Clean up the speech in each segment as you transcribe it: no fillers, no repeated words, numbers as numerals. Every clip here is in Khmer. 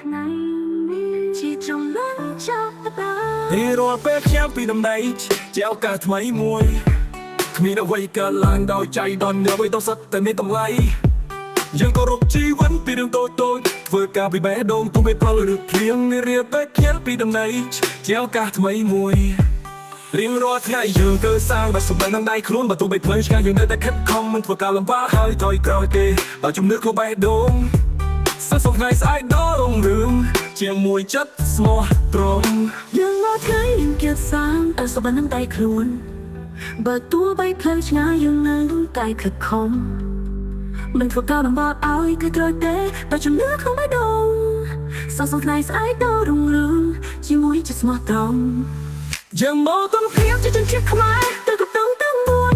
ថ្ងៃជាចំណងចាប់ដើមនេះរាល់ពេលខ្ញុំពីដំណៃជាឱកាសថ្មីមួយគ្មានអ្វីកើតឡើងដោយចៃដន្យអ្វីទៅសុទ្ធតែមានតម្លៃយើងគោរពជីវិតពីរឿងតូចធ្វើការពីបេះដូងទុំពេលផលឬភ្លៀងនេះរៀបពេលខ្ញុំពីដំណៃជាឱកាសថ្មីមួយរៀងរាល់ថ្ងៃយើងគឺសាងបាត់សម្បត្តិនឹងដៃខ្លួនបើទោះបីផ្លូវឆ្ងាយយើងនៅតែខិតខំមិនធ្វើការលំបាកហើយថយក្រោយទេបើជំនឿខ្លួនបេះដូងសិស្សថ្ងៃស្អែកដល់រុងរឿងជាមួយចិត្តស្មោះត្រង់យើងមកថ្ងៃយើងគៀតសាងសម្បត្តិនឹងដៃខ្លួនបើទោះបីផ្លូវឆ្ងាយយើងនៅតែខិតខំមិនធ្វើការលំបាកឲ្យគឺក្រោយទេបើជំនឿខ្លួនបេះដូងសងថ្ងៃស្អែកដល់រុងរឿងជាមួយចិត្តស្មោះត្រង់យើងមកទំភៀវជាជនជាតិខ្មែរទៅកំពុងទាំងពួន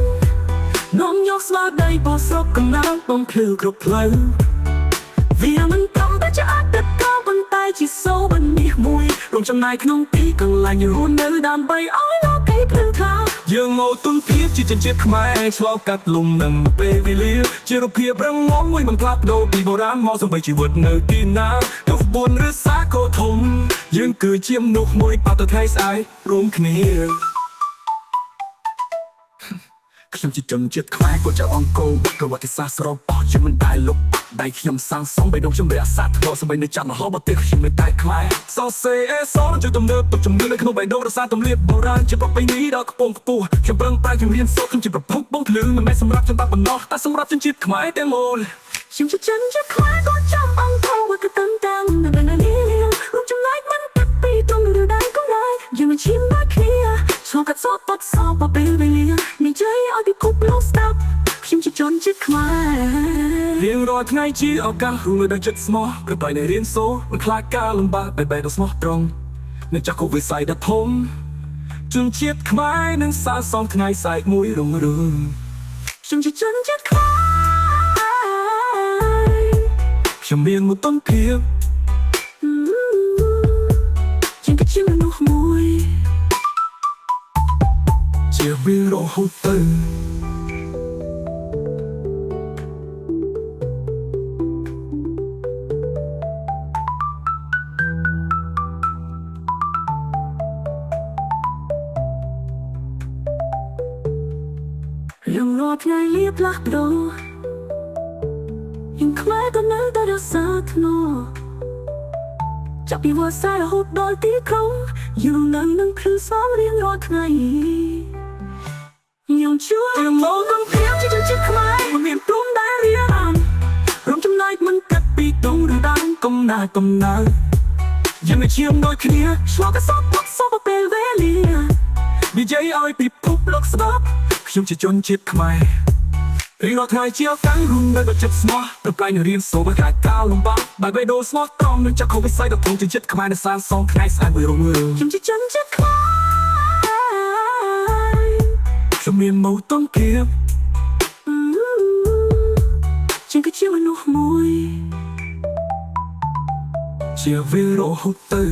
នាំយកស្មារតីបោះស្រុកកំណើតបំភ្លឺគ្រប់ផ្លូវវាមិនត្រឹមតែជាអតីតកាលប៉ុន្តែជាសូរបន្មាសមួយរួមចំណែកក្នុងទីកន្លែងរស់នៅដើម្បីឲ្យលោកគេភ្លឺថ្លាយើងមកទំភៀវជាជនជាតិខ្មែរឆ្លងកាត់លំនឹងពេលវេលាជារូបភាពរឹងមាំមួយមិនផ្លាស់ប្ដូរពីបុរាណមកសម្រាប់ជីវិតនៅទីណាទោះបុនឬសាគរធំយើងគឺជាមនុស្សមួយបាត់ទៅថ្ងៃស្អែករួមគ្នាខ្ញុំជាជនជាតិខ្មែរគាត់ចៅអង្គរប្រវត្តិសាស្ត្រស្របអស់ជាមិនដែលលុបដៃខ្ញុំសាងសង់បេះដូងជំរះសាស្ត្រធ្ងន់សម្បៃនៅចាំមហោបទេសខ្ញុំនៅតែខ្មែរសរសេរអេសរជួយទំនើបទុកជំនឿនៅក្នុងបេះដូងរសារទំលៀបបុរាណជាប្រពៃណីដ៏ខ្ពង់ខ្ពស់ខ្ញុំប្រឹងប្រែងជំនាញសូត្រខ្ញុំជាប្រភពបងភ្លឺមិនមែនសម្រាប់ជនតាប៉ុណ្ណោះតែសម្រាប់ជនជាតិខ្មែរទាំងមូលខ្ញុំជាជនជាតិខ្មែរក៏ចាំអង្គរវាក៏តាំងនៅនៅនេះរូបចំណែកមិនពីពីត្រង់ឬដៃក៏ដែរយើងមិនឈាមបាក់គ្នាឆ្លងកាត់សពបត់សពពេលវេលានិយាយឲ្យពិភពលោកស្ដាប់ខ្ញុំជាជនជាតិខ្មែររៀងរាល់ថ្ងៃជាឱកាសរួមលើចិត្តស្មោះប្របែកនៃរៀនសូត្រមិនខ្លាចការលំបាកបែបដ៏ស្មោះត្រង់នៅចក្ខុវិស័យដ៏ធំជនជាតិខ្មែរនឹងសាងសង់ថ្ងៃស្អែកមួយរុងរឿងខ្ញុំជាជនជាតិខ្មែរខ្ញុំមានមួយទុនភាពជាងជាមនុស្សមួយជាវារហូតទៅយើងរត់ថ្ងៃលៀបផ្លាស់ប្ដូរយើងខ្មែរក៏នៅតែរក្សាថ្នូរចាប់ពីវត្តសាយរហូតដល់ទីក្រុងយើងនឹងភ្លឺស្វាមរៀងរាល់ថ្ងៃខ្ញុំជួយមកកំភៀវជាជនជាតិខ្មែរមិនមានព្រំដែនរៀងរួមចំណែកមិនកាត់ពីដងឬដើមកំណើតយើងមិនឈាមដូចគ្នាឆ្លងកាត់សពសពពេលវេលានិយាយឲ្យពិភពលោកស្ដាប់ខ្ញុំជាជនជាតិខ្មែររៀងរាល់ថ្ងៃជាឱកាសរួមនៅចិត្តស្មោះប្រកែករៀនសូត្របង្កើតការលំបាកបែបបេះដូងស្មោះត្រង់នឹងចក្ខុវិស័យដ៏ធំជាជាតិខ្មែរនៅសាងសង់ថ្ងៃស្អែកមួយរុងរឿងខ្ញុំជាជនជាតិខ្មែរខ្ញុំមានមកទុនភាពជាងគឺជាមនុស្សមួយជាវារហូតទៅ